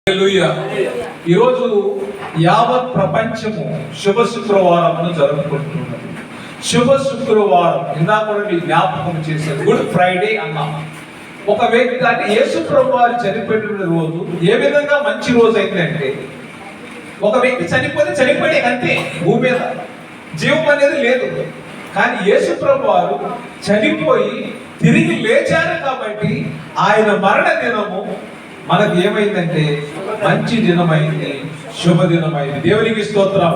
హల్లెలూయా. ఈరోజు యావత్ ప్రపంచము శుభ శుక్రవారమును జరుపుకుంటున్నది. శుభ శుక్రవారం ఇందాక కూడా మీకు జ్ఞాపకం చేసేది గుడ్ ఫ్రైడే అన్నాం. ఒక వ్యక్తి అంటే యేసు ప్రభువారు చనిపోయిన రోజు ఏ విధంగా మంచి రోజు అయిందంటే, ఒక వ్యక్తి చనిపోతే అంతే, భూమి మీద జీవం అనేది లేదు. కానీ యేసు ప్రభువారు చనిపోయి తిరిగి లేచారు కాబట్టి ఆయన మరణ దినము మనకు ఏమైందంటే మంచి దినమైంది, శుభదినమైంది. దేవునికి స్తోత్రం.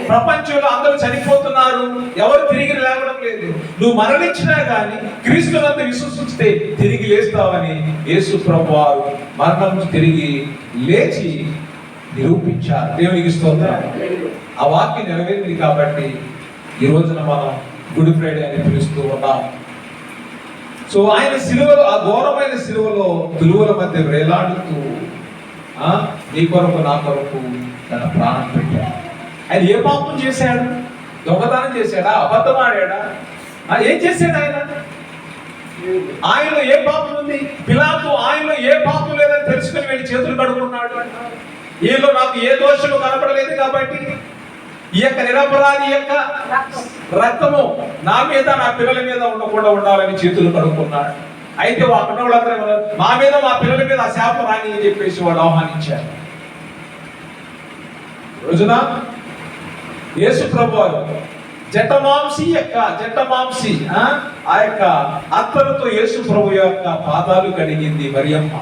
ప్రపంచంలో అందరూ చనిపోతున్నారు, ఎవరు తిరిగి లేవడం లేదు. నువ్వు మరణించినా కానీ క్రీస్తునందు విశ్వసిస్తే తిరిగి లేస్తావని యేసు ప్రభువారు మరణం తిరిగి లేచి నిరూపించారు. దేవునికి స్తోత్రం. ఆ వాక్యం నెరవేరింది కాబట్టి ఈ రోజున మనం గుడ్ ఫ్రైడే అని పిలుస్తూ ఉన్నాం. సో ఆయన సిలువలో, ఆ ఘోరమైన సిలువలో తులువుల మధ్య వేలాడుతూ నీ కొరకు నా కొరకు తన ప్రాణం పెట్టాడు. ఆయన ఏ పాపం చేశాడు? దొంగతనం చేశాడా? అబద్ధం ఆడాడా? ఏం చేశాడు ఆయన? ఆయనలో ఏ పాపం ఉంది? పిలాతు ఆయనలో ఏ పాపం లేదని తెలుసుకుని వెళ్ళి చేతులు కడుక్కున్నాడు. ఈలో నాకు ఏ దోషము కనపడలేదు కాబట్టి ఈ యొక్క నిరపరాధి యొక్క రక్తము నా మీద నా పిల్లల మీద ఉండకుండా ఉండాలని చేతులు కడుక్కున్నాడు. అయితే అక్కడ వాళ్ళందరూ మా మీద మా పిల్లల మీద ఆ శాపం రాని అని చెప్పేసి వాళ్ళు ఆహ్వానించారు. రోజున యేసు ప్రభువారు జటమాంసి ఆ యొక్క అత్తరుతో యేసు ప్రభు యొక్క పాదాలు కడిగింది మరియమ్మ.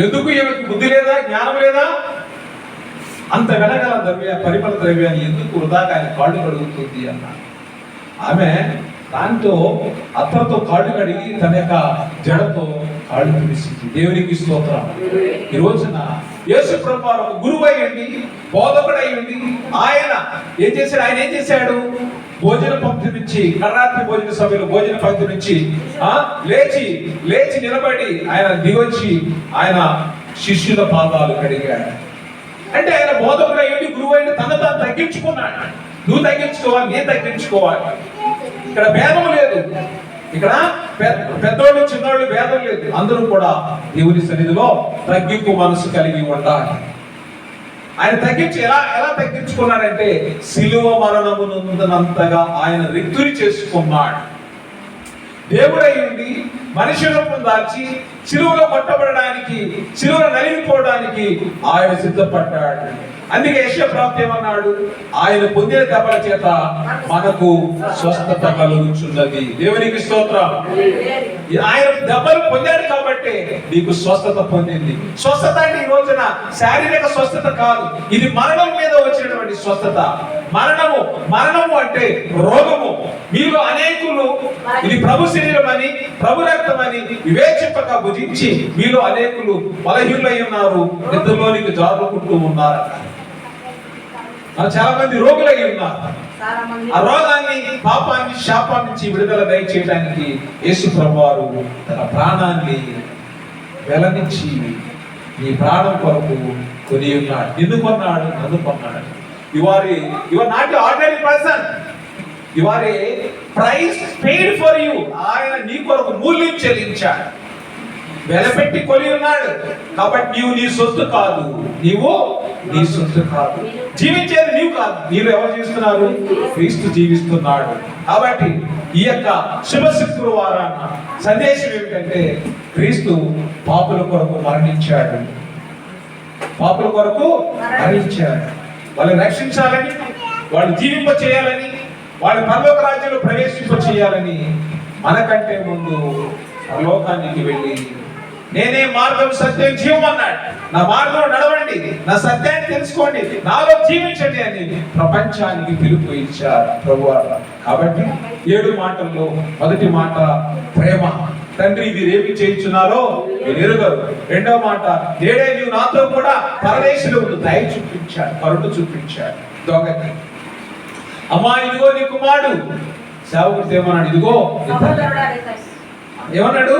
ఎందుకు? ఈమెకి బుద్ధి లేదా, జ్ఞానం లేదా? అంత వెనగల పరిమళ ద్రవ్యాన్ని ఎందుకు వృధాగా ఆయన కాళ్ళు కడుగుతుంది అన్న ఆమె దాంతో అత్తతో కాళ్ళు కడిగి తన యొక్క జడతో కాళ్ళు తుడిసింది. దేవునికి స్తోత్రం. ఈ రోజున యేసు ప్రభువారు ఒక గురువు అయ్యండి, బోధకుడు అయ్యండి. ఆయన ఏం చేశాడు? ఆయన ఏం చేశాడు? భోజన పంక్తి నుంచి, కర్రాత్రి భోజన సభలో భోజన పంక్తి నుంచి లేచి నిలబడి ఆయన దిగొచ్చి ఆయన శిష్యుల పాదాలు కడిగాడు. అంటే ఆయన బోధకుడు అయ్యండి, గురువు అయ్యండి, తను తాను తగ్గించుకున్నాడు. నువ్వు తగ్గించుకోవాలి, నేను తగ్గించుకోవాలి. ఇక్కడ భేదం లేదు. ఇక్కడ పెద్దోళ్ళు చిన్నోళ్ళు భేదం లేదు. అందరూ కూడా దేవుని సన్నిధిలో తగ్గింపు మనసు కలిగి ఉండాలి. ఆయన తగ్గించి ఎలా తగ్గించుకున్నాడంటే సిలువ మరణమునంతగా ఆయన రిక్తురి చేసుకున్నాడు. దేవుడై ఉండి మనిషి రూపం దాల్చి సిలువలో కొట్టబడడానికి, సిలువలో నలిగిపోవడానికి ఆయన సిద్ధపడ్డాడు. అందుకే యెషయా ప్రవక్త ఏమన్నాడు? ఆయన పొందిన దెబ్బల చేత మనకు స్వస్థత కలుగుచున్నది. దేవునికి స్తోత్రం. ఆయన దెబ్బలు పొందాడు కాబట్టి నీకు స్వస్థత పొందింది. స్వస్థత అంటే ఈ రోజున శారీరక స్వస్థత కాదు, ఇది మరణం మీద వచ్చినటువంటి స్వస్థత. మరణము అంటే రోగము. మీలో అనేకులు ఇది ప్రభు శరీరం అని, ప్రభు రక్తం అని వివేచింపక భుజించి మీలో అనేకులు బలహీనులై ఉన్నారు, నిద్రలోనికి జారుకుంటూ ఉన్నారు. చాలా మంది రోగులై ఉన్నారు. ఆ రోగాన్ని, పాపాన్ని, శాపాన్ని నుంచి విడుదల దయచేయడానికి యేసు ప్రభువారు తన ప్రాణాన్ని వెలనిచ్చి నీ ప్రాణం కొరకు కొని ఉన్నాడు. ఎందుకు కొన్నాడు? నన్ను కొన్నాడు. You are not an ordinary person. You are a price paid for you. ఆయన నీ కొరకు మూల్యం చెల్లించాడు, వెలపెట్టి కొని ఉన్నాడు. కాబట్టి నీవు నీ సొత్తు కాదు, నీ సొత్తు కాదు. జీవించేది నీవు కాదు, నీవు ఎవరు జీవిస్తున్నారు? క్రీస్తు జీవిస్తున్నాడు. కాబట్టి ఈ యొక్క శుభ శుక్రవారాన సందేశం ఏమిటంటే క్రీస్తు పాపుల కొరకు మరణించాడు. పాపుల కొరకు మరణించాడు. వాళ్ళని రక్షించాలని, వాళ్ళు జీవింప చేయాలని, వాళ్ళ పరలోక రాజ్యంలో ప్రవేశింప చేయాలని మనకంటే ముందు పరలోకానికి వెళ్ళి నేనే మార్గం, సత్యం, జీవం అన్నాడు. నా మార్గంలో నడవండి, నా సత్యాన్ని తెలుసుకోండి, నాలో జీవించండి అని ప్రపంచానికి పిలుపు ఇచ్చారు ప్రభువారు. కాబట్టి 7 మాటల్లో మొదటి మాట ప్రేమ. తండ్రి వీరేమి చేయించున్నారో మీరు ఎరుగరు. రెండవ మాట, నేడే నీవు నాతో కూడా పరదేశంలో దయ చూపించాడు, కరుణ చూపించాడు. దొంగతి అమ్మా ఇదిగో నీ కుమారుడు. సేవకుడు ఏమన్నాడు? ఇదిగో ఏమన్నాడు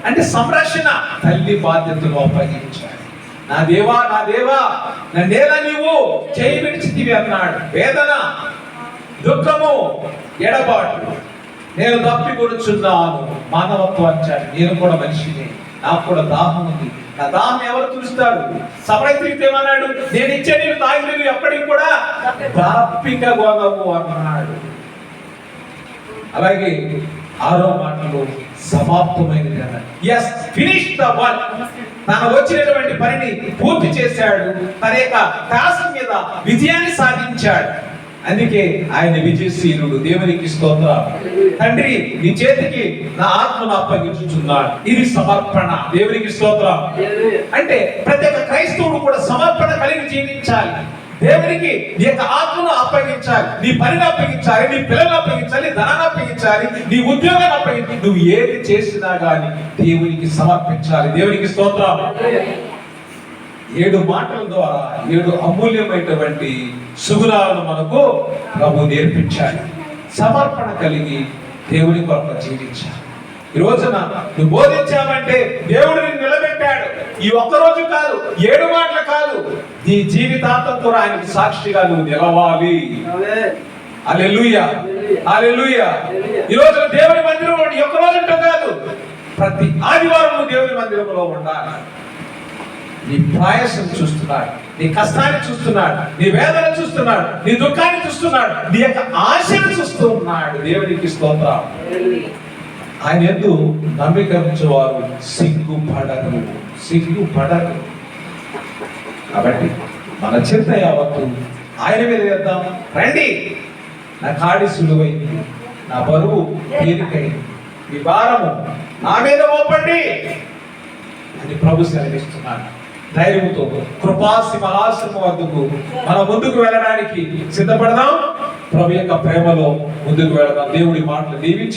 అంటే సంరక్షణ, తల్లి బాధ్యతలు అప్పగించాడు. నా దేవా నన్నేలా నీవు చేయి విడిచితివి అన్నాడు. వేదన, దుఃఖము, ఎడబాటు, నేను తప్పి కొనుచున్నాను. మానవత్వం అంచాడు. నేను కూడా మనిషిని, నాకు కూడా దాహం ఉంది, నా దాహం ఎవరు తీరుస్తారు? సమరస్త్రీతో ఏమన్నాడు? నేను ఇచ్చే నీరు తాగి నీరు ఎప్పటికి కూడా దాప్పిక గోదము అన్నాడు. అలాగే 6వ మాటలో సమాప్తమైనది అన్నాడు. Yes, finish the work. తన వచ్చినటువంటి పనిని పూర్తి చేశాడు. తన యొక్క టాస్క్ మీద విజయాన్ని సాధించాడు. అందుకే ఆయన విజయశీలుడు. దేవునికి స్తోత్రం. తండ్రి, నీ చేతికి నా ఆత్మను అప్పగించుచున్నాడు. ఇది సమర్పణ. దేవునికి స్తోత్రం. అంటే ప్రతి ఒక్క క్రైస్తవుడు కూడా సమర్పణ కలిగి జీవించాలి. దేవునికి నీ యొక్క ఆత్మను అప్పగించాలి, నీ పనిని అప్పగించాలి, నీ పిల్లలను అప్పగించాలి, నీ ధనాన్ని అప్పగించాలి, నీ ఉద్యోగాన్ని అప్పగించాలి. నువ్వు ఏది చేసినా గానీ దేవునికి సమర్పించాలి. దేవునికి స్తోత్రం. 7 మాటల ద్వారా 7 అమూల్యమైనటువంటి సుగుణాలను మనకు ప్రభు నేర్పించాలి. సమర్పణ కలిగి దేవుని కొరకు జీవించాలి. ఈ రోజున నువ్వు బోధించావంటే దేవుడు నిన్ను నిలబెట్టాడు. ఈ ఒక్క రోజు కాదు, 7 మాటలు కాదు, నీ జీవితాంతం కూడా ఆయనకు సాక్షిగా నువ్వు నిలవాలి. హల్లెలూయా, హల్లెలూయా. ఈ రోజున దేవుని మందిరంలో ఈ ఒక్క రోజు అంటూ కాదు, ప్రతి ఆదివారం నువ్వు దేవుని మందిరంలో ఉండాలి. నీ ప్రయాసం చూస్తున్నాడు, నీ కష్టాన్ని చూస్తున్నాడు, నీ వేదన చూస్తున్నాడు, నీ దుఃఖాన్ని చూస్తున్నాడు, నీ యొక్క ఆశను చూస్తూ ఉన్నాడు. దేవునికి స్తోత్రం. ఆయన యందు నమ్మిక ఉంచేవారు సిగ్గుపడరు. కాబట్టి మన చింత యావత్తు ఆయన మీద వేద్దాం. రండి, నా కాడి సులువైంది, నా బరువు తేలికైంది, మీ భారము నా మీద మోపండి అని ప్రభు సెలవిస్తున్నాడు. ధైర్యంతో కృపా సింహాసనం వద్దకు మనం ముందుకు వెళ్ళడానికి సిద్ధపడదాం. ప్రభు యొక్క ప్రేమలో ముందుకు వెళదాం. దేవుడి మాటలు దీవించి